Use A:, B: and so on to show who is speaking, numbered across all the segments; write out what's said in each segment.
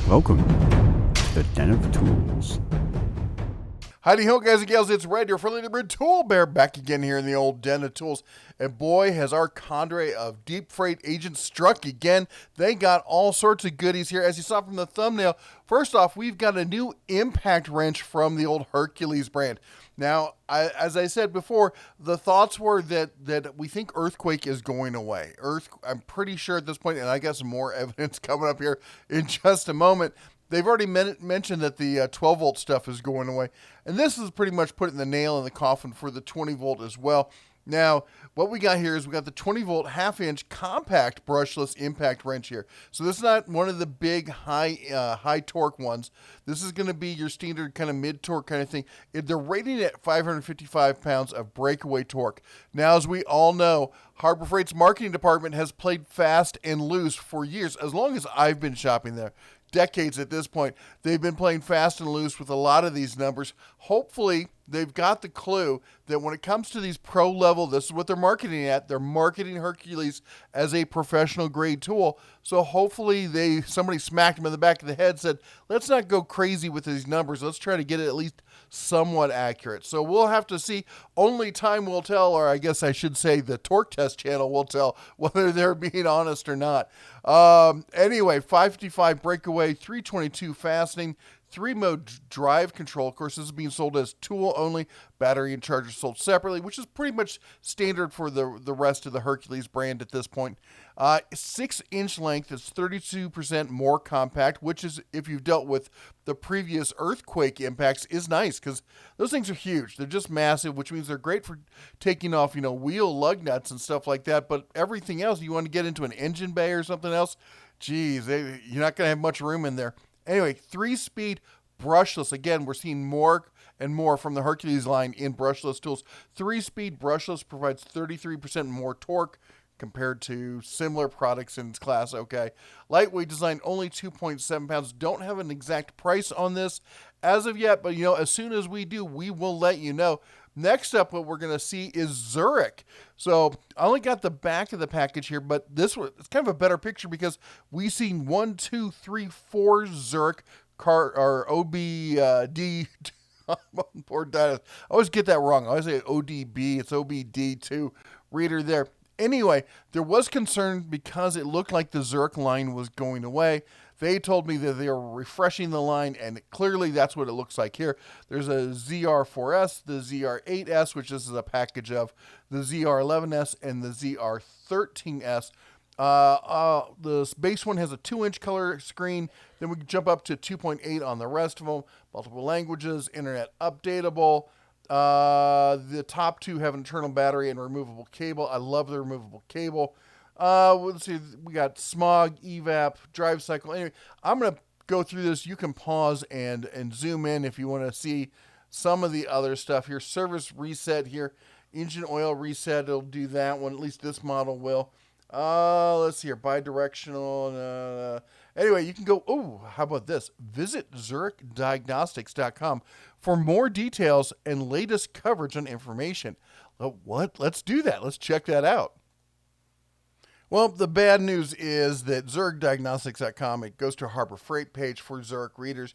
A: Welcome to the Den of Tools.
B: Howdy ho, guys and gals, it's Red, your friendly neighborhood tool bear, back again here in the old Den of Tools. And boy, has our cadre of deep freight agents struck again. They got all sorts of goodies here. As you saw from the thumbnail, first off, we've got a new impact wrench from the old Hercules brand. Now, as I said before, the thoughts were that we think earthquake is going away. I'm pretty sure at this point, and I got some more evidence coming up here in just a moment. They've already mentioned that the 12-volt stuff is going away. And this is pretty much putting the nail in the coffin for the 20-volt as well. Now, what we got here is we got the 20-volt half-inch compact brushless impact wrench here. So this is not one of the big high torque ones. This is going to be your standard kind of mid-torque kind of thing. They're rated at 555 pounds of breakaway torque. Now, as we all know, Harbor Freight's marketing department has played fast and loose for years, as long as I've been shopping there. Decades at this point. They've been playing fast and loose with a lot of these numbers. Hopefully, they've got the clue that when it comes to these pro level, this is what they're marketing at. They're marketing Hercules as a professional grade tool. So hopefully somebody smacked them in the back of the head, said, let's not go crazy with these numbers. Let's try to get it at least somewhat accurate. So we'll have to see. Only time will tell, or I guess I should say the torque test channel will tell whether they're being honest or not. Anyway, 555 breakaway, 322 fastening, 3-mode drive control. Of course, this is being sold as tool only. Battery and charger sold separately, which is pretty much standard for the rest of the Hercules brand at this point. 6-inch length is 32% more compact, which is, if you've dealt with the previous earthquake impacts, is nice because those things are huge. They're just massive, which means they're great for taking off, wheel lug nuts and stuff like that. But everything else, you want to get into an engine bay or something else, geez, you're not going to have much room in there. Anyway, 3-speed brushless. Again, we're seeing more and more from the Hercules line in brushless tools. 3-speed brushless provides 33% more torque compared to similar products in its class. Okay. Lightweight design, only 2.7 pounds. Don't have an exact price on this as of yet, but as soon as we do, we will let you know. Next up, what we're going to see is Zurich. So I only got the back of the package here, but it's kind of a better picture because we've seen 1, 2, 3, 4 Zurich or OBD. Poor Dennis. I always get that wrong. I always say ODB. It's OBD2 reader there. Anyway, there was concern because it looked like the Zurich line was going away. They told me that they are refreshing the line, and clearly that's what it looks like here. There's a ZR4S, the ZR8S, which this is a package of, the ZR11S, and the ZR13S. The base one has a 2-inch color screen. Then we can jump up to 2.8 on the rest of them. Multiple languages, internet updatable. The top two have an internal battery and removable cable. I love the removable cable. Let's see, we got smog, evap, drive cycle. Anyway, I'm going to go through this. You can pause and zoom in if you want to see some of the other stuff here. Service reset here. Engine oil reset, it'll do that one. At least this model will. Let's see here, bidirectional. Anyway, you can go, how about this? Visit ZurichDiagnostics.com for more details and latest coverage and information. What? Let's do that. Let's check that out. Well, the bad news is that ZurichDiagnostics.com, it goes to a Harbor Freight page for Zurich readers,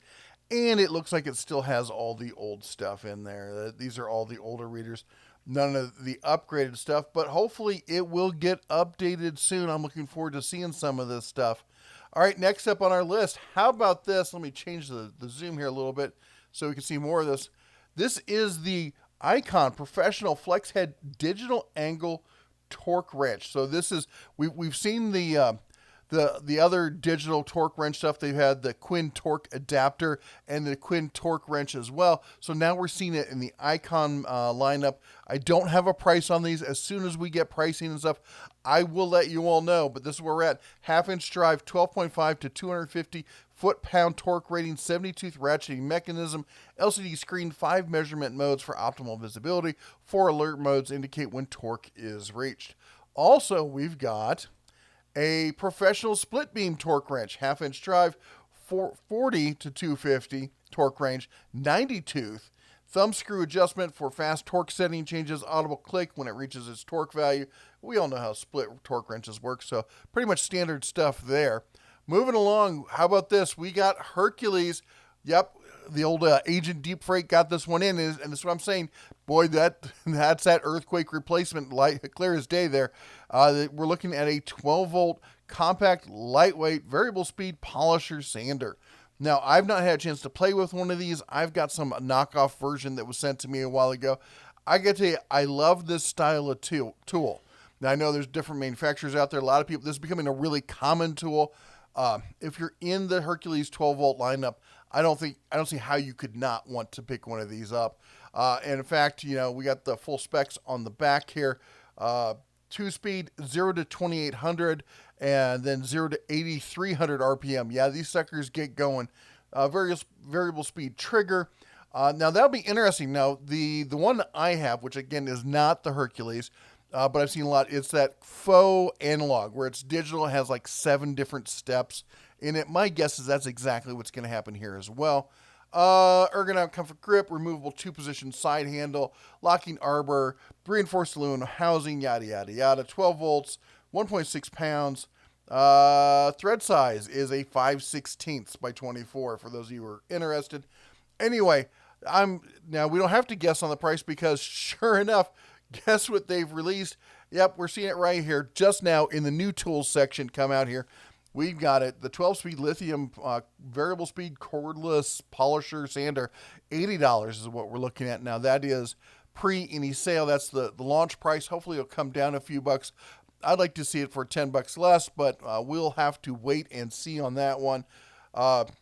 B: and it looks like it still has all the old stuff in there. These are all the older readers. None of the upgraded stuff, but hopefully it will get updated soon. I'm looking forward to seeing some of this stuff. All right, next up on our list, how about this? Let me change the zoom here a little bit so we can see more of this. This is the Icon Professional Flex Head Digital Angle Torque Wrench. So this is, we've seen the other digital torque wrench stuff. They've had the Quinn torque adapter and the Quinn torque wrench as well. So now we're seeing it in the Icon lineup. I don't have a price on these. As soon as we get pricing and stuff, I will let you all know. But this is where we're at. 1/2-inch drive, 12.5 to 250 foot-pound torque rating, 70-tooth ratcheting mechanism, LCD screen, 5 measurement modes for optimal visibility, 4 alert modes indicate when torque is reached. Also, we've got a professional split beam torque wrench, 1/2-inch drive, 40 to 250 torque range, 90 tooth, thumb screw adjustment for fast torque setting changes, audible click when it reaches its torque value. We all know how split torque wrenches work, so pretty much standard stuff there. Moving along, how about this? We got Hercules. Yep, the old Agent Deep Freight got this one in, and this is what I'm saying. Boy, that's that earthquake replacement, light, clear as day there. We're looking at a 12-volt compact, lightweight, variable speed polisher sander. Now, I've not had a chance to play with one of these. I've got some knockoff version that was sent to me a while ago. I got to tell you, I love this style of tool. Now, I know there's different manufacturers out there. A lot of people, this is becoming a really common tool. If you're in the Hercules 12-volt lineup, I don't see how you could not want to pick one of these up. And in fact, we got the full specs on the back here. 2-speed, 0 to 2800, and then 0 to 8300 RPM. Yeah, these suckers get going. Variable speed trigger. Now, that'll be interesting. Now, the one that I have, which again is not the Hercules, but I've seen a lot, it's that faux analog where it's digital, has like 7 different steps in it. My guess is that's exactly what's going to happen here as well. Ergonomic comfort grip, removable 2-position side handle, locking arbor, reinforced aluminum housing, yada, yada, yada. 12 volts, 1.6 pounds. Thread size is a 5/16 by 24 for those of you who are interested. Anyway, now we don't have to guess on the price because sure enough, guess what they've released? Yep, we're seeing it right here just now in the new tools section come out here. We've got it, the 12-speed lithium variable speed cordless polisher sander, $80 is what we're looking at now. That is pre any sale. That's the launch price. Hopefully it'll come down a few bucks. I'd like to see it for 10 bucks less, but we'll have to wait and see on that one.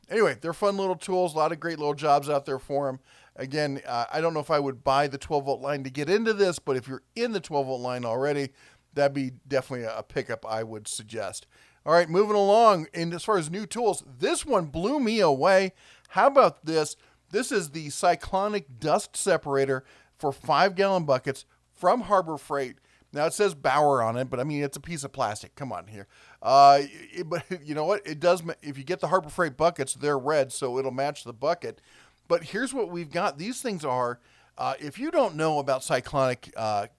B: Anyway, they're fun little tools. A lot of great little jobs out there for them. Again, I don't know if I would buy the 12-volt line to get into this, but if you're in the 12-volt line already, that'd be definitely a pickup I would suggest. All right, moving along. And as far as new tools, this one blew me away. How about this? This is the Cyclonic dust separator for 5-gallon buckets from Harbor Freight. Now, it says Bauer on it, but I mean, it's a piece of plastic. Come on here. But you know what? It does. If you get the Harbor Freight buckets, they're red, so it'll match the bucket. But here's what we've got. These things are, if you don't know about Cyclonic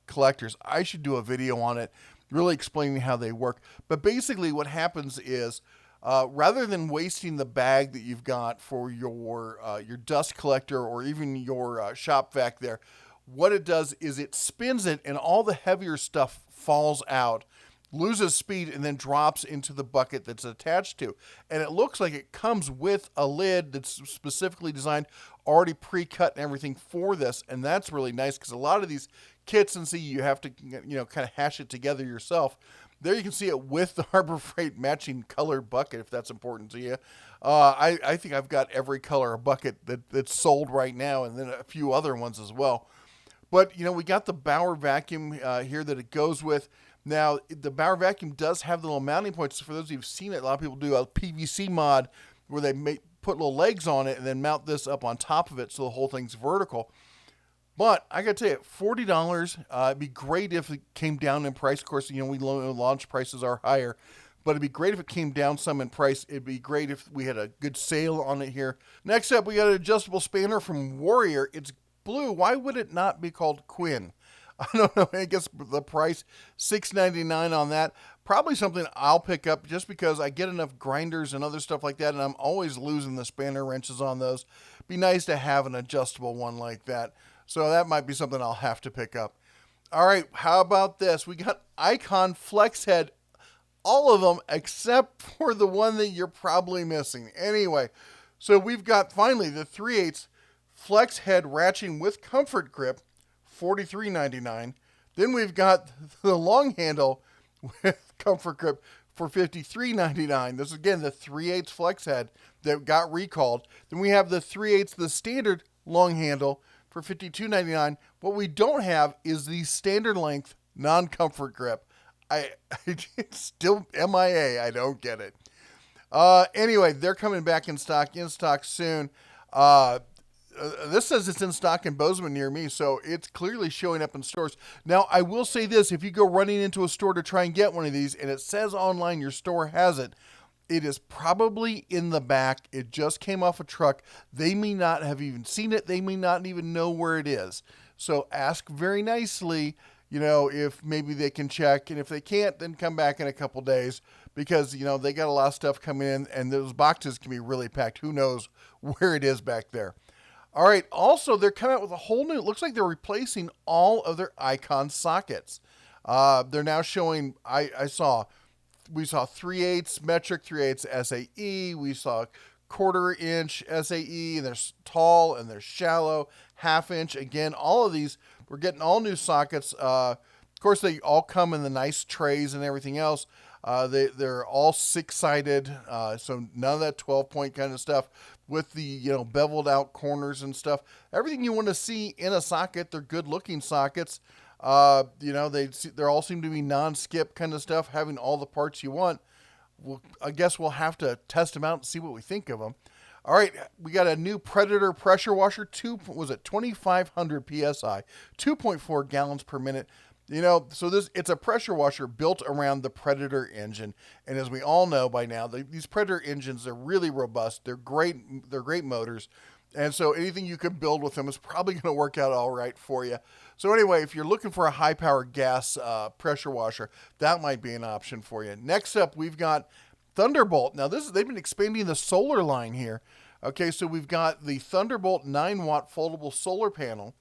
B: collectors, I should do a video on it, really explaining how they work. But basically what happens is, rather than wasting the bag that you've got for your dust collector or even your shop vac there, what it does is it spins it and all the heavier stuff falls out, loses speed, and then drops into the bucket that's attached to. And it looks like it comes with a lid that's specifically designed, already pre-cut and everything for this. And that's really nice because a lot of these kits, and see, you have to, kind of hash it together yourself. There you can see it with the Harbor Freight matching color bucket, if that's important to you. I think I've got every color bucket that's sold right now, and then a few other ones as well. But, we got the Bauer vacuum here that it goes with. Now, the Bauer vacuum does have the little mounting points. For those of you who've seen it, a lot of people do a PVC mod where they put little legs on it and then mount this up on top of it so the whole thing's vertical. But I got to tell you, $40, it'd be great if it came down in price. Of course, we launch prices are higher. But it'd be great if it came down some in price. It'd be great if we had a good sale on it here. Next up, we got an adjustable spanner from Warrior. It's blue. Why would it not be called Quinn? I don't know. I guess the price, $6.99 on that. Probably something I'll pick up just because I get enough grinders and other stuff like that, and I'm always losing the spanner wrenches on those. Be nice to have an adjustable one like that. So that might be something I'll have to pick up. All right, how about this? We got Icon Flex Head, all of them except for the one that you're probably missing. Anyway, so we've got finally the 3/8 Flex Head ratcheting with comfort grip, $43.99. Then we've got the long handle with comfort grip for $53.99. This is again the 3/8 Flex Head that got recalled. Then we have the 3/8 the standard long handle for $52.99. What we don't have is the standard length non-comfort grip. It's still MIA. I don't get it. Anyway, they're coming back in stock soon. This says it's in stock in Bozeman near me, so it's clearly showing up in stores. Now, I will say this. If you go running into a store to try and get one of these, and it says online your store has it, it is probably in the back. It just came off a truck. They may not have even seen it. They may not even know where it is. So ask very nicely, if maybe they can check. And if they can't, then come back in a couple days. because, you know, they got a lot of stuff coming in, and those boxes can be really packed. Who knows where it is back there. All right, also, they're coming out with a whole new, it looks like they're replacing all of their Icon sockets. They're now showing, we saw 3/8 metric, 3/8 SAE, we saw 1/4 inch SAE, and they're tall and they're shallow, 1/2 inch. Again, all of these, we're getting all new sockets. Of course, they all come in the nice trays and everything else. They're all 6-sided, so none of that 12-point kind of stuff with the, you know, beveled out corners and stuff. Everything you want to see in a socket. They're good looking sockets. You know, they all seem to be non-skip kind of stuff, having all the parts you want. I guess we'll have to test them out and see what we think of them. All right, we got a new Predator pressure washer. 2,500 psi, 2.4 gallons per minute. You know, so it's a pressure washer built around the Predator engine, and as we all know by now, these Predator engines are really robust. They're great. They're great motors, and so anything you can build with them is probably going to work out all right for you. So anyway, if you're looking for a high-power gas pressure washer, that might be an option for you. Next up, we've got Thunderbolt. Now, they've been expanding the solar line here. Okay, so we've got the Thunderbolt 9-watt foldable solar panel.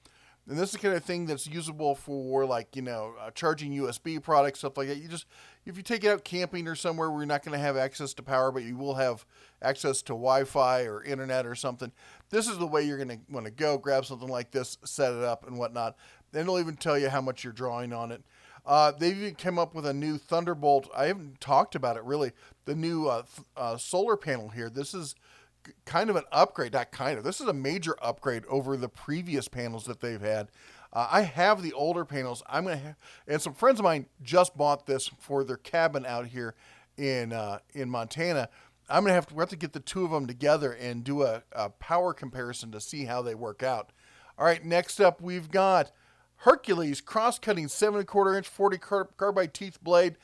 B: And this is the kind of thing that's usable for, like, you know, charging USB products, stuff like that. If you take it out camping or somewhere where you're not going to have access to power, but you will have access to Wi-Fi or internet or something, this is the way you're going to want to go. Grab something like this, set it up and whatnot. Then it'll even tell you how much you're drawing on it. They've even come up with a new Thunderbolt. I haven't talked about it really. The new solar panel here. This is kind of an upgrade. Not kind of. This is a major upgrade over the previous panels that they've had. I have the older panels. And some friends of mine just bought this for their cabin out here in Montana. We'll have to get the two of them together and do a power comparison to see how they work out. All right, next up we've got Hercules cross-cutting 7¼ inch 40 carbide teeth blade.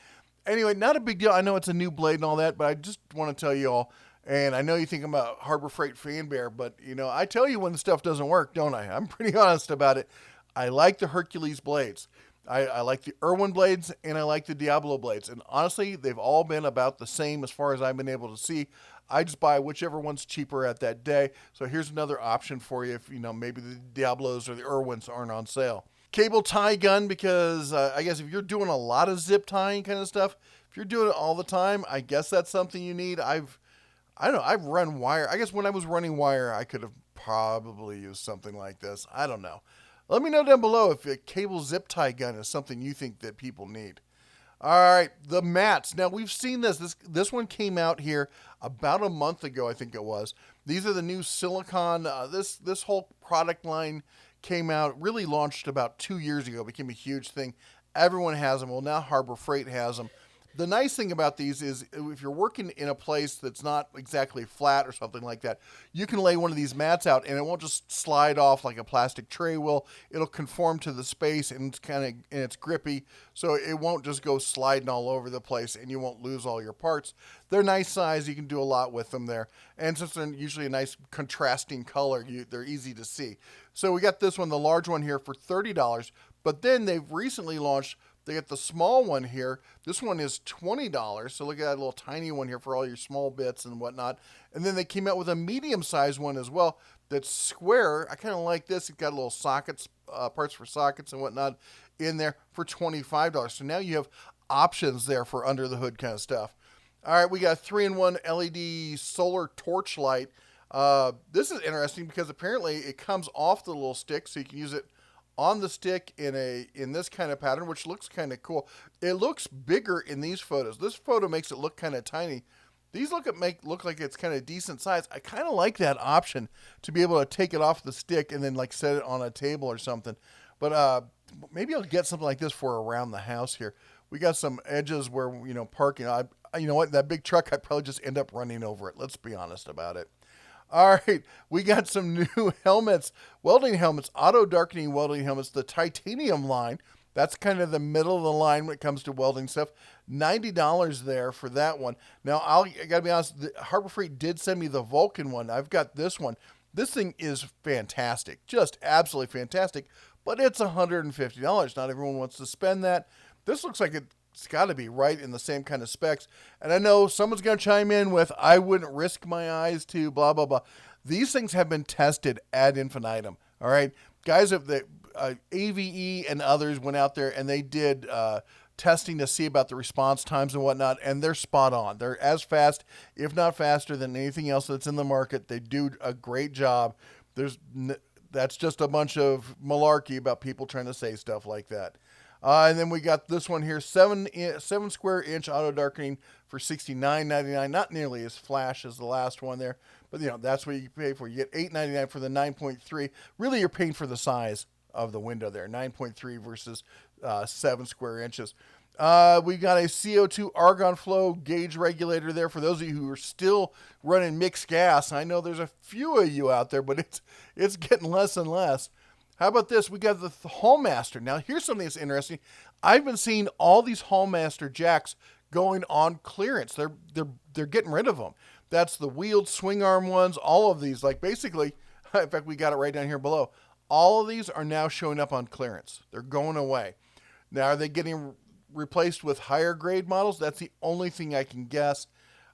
B: Anyway, not a big deal. I know it's a new blade and all that, but I just want to tell you all, and I know you think I'm a Harbor Freight fan bear, but, you know, I tell you when the stuff doesn't work, don't I? I'm pretty honest about it. I like the Hercules blades. I like the Irwin blades, and I like the Diablo blades. And honestly, they've all been about the same as far as I've been able to see. I just buy whichever one's cheaper at that day. So here's another option for you if, you know, maybe the Diablos or the Irwins aren't on sale. Cable tie gun, because I guess if you're doing a lot of zip tying kind of stuff, if you're doing it all the time, I guess that's something you need. I don't know, I've run wire. I guess when I was running wire, I could have probably used something like this. I don't know. Let me know down below if a cable zip tie gun is something you think that people need. All right, the mats. Now, we've seen this. This one came out here about a month ago, I think it was. These are the new silicone. This whole product line came out, really launched about 2 years ago, became a huge thing. Everyone has them. Well, now Harbor Freight has them. The nice thing about these is if you're working in a place that's not exactly flat or something like that, you can lay one of these mats out and it won't just slide off like a plastic tray will. It'll conform to the space, and it's grippy, so it won't just go sliding all over the place and you won't lose all your parts. They're nice size. You can do a lot with them there. And since they're usually a nice contrasting color, they're easy to see. So we got this one, the large one here, for $30. But then they've recently launched, they got the small one here. This one is $20. So look at that little tiny one here for all your small bits and whatnot. And then they came out with a medium-sized one as well that's square. I kind of like this. It's got little sockets, parts for sockets and whatnot in there for $25. So now you have options there for under the hood kind of stuff. All right, we got a 3-in-1 LED solar torch light. This is interesting because apparently it comes off the little stick, so you can use it on the stick in this kind of pattern, which looks kind of cool. It looks bigger in these photos. This photo makes it look kind of tiny. These look like it's kind of decent size. I kind of like that option to be able to take it off the stick and then like set it on a table or something. But maybe I'll get something like this for around the house here. We got some edges where, you know, parking. You know what? That big truck, I'd probably just end up running over it. Let's be honest about it. All right, we got some new helmets, welding helmets, auto darkening welding helmets, the titanium line. That's kind of the middle of the line when it comes to welding stuff. $90 there for that one. Now, I gotta be honest, Harbor Freight did send me the Vulcan one. I've got this one. This thing is fantastic, just absolutely fantastic, but it's $150. Not everyone wants to spend that. This looks like it's It's got to be right in the same kind of specs. And I know someone's going to chime in with, I wouldn't risk my eyes to blah, blah, blah. These things have been tested ad infinitum. All right. Guys, AVE and others went out there and they did testing to see about the response times and whatnot, and they're spot on. They're as fast, if not faster, than anything else that's in the market. They do a great job. That's just a bunch of malarkey about people trying to say stuff like that. And then we got this one here, 7 square inch auto darkening for $69.99. Not nearly as flash as the last one there, but that's what you pay for. You get $8.99 for the 9.3. Really, you're paying for the size of the window there, 9.3 versus 7 square inches. We got a CO2 Argon flow gauge regulator there for those of you who are still running mixed gas. I know there's a few of you out there, but it's getting less and less. How about this? We got the Hallmaster. Now, here's something that's interesting. I've been seeing all these Hallmaster jacks going on clearance. They're getting rid of them. That's the wheeled swing arm ones. All of these, like basically, in fact, we got it right down here below. All of these are now showing up on clearance. They're going away. Now, are they getting replaced with higher grade models? That's the only thing I can guess.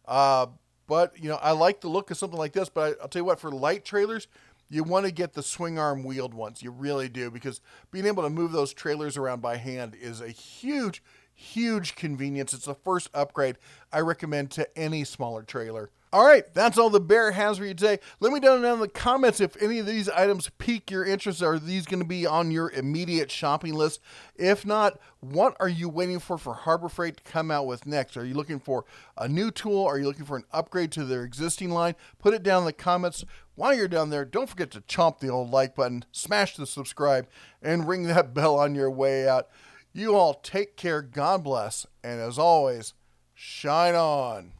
B: But I like the look of something like this. But I'll tell you what, for light trailers, you want to get the swing arm wheeled ones. You really do, because being able to move those trailers around by hand is a huge, huge convenience. It's the first upgrade I recommend to any smaller trailer. All right, that's all the Bear has for you today. Let me know down in the comments if any of these items pique your interest. Are these going to be on your immediate shopping list? If not, what are you waiting for Harbor Freight to come out with next? Are you looking for a new tool? Are you looking for an upgrade to their existing line? Put it down in the comments. While you're down there, don't forget to chomp the old like button, smash the subscribe, and ring that bell on your way out. You all take care, God bless, and as always, shine on.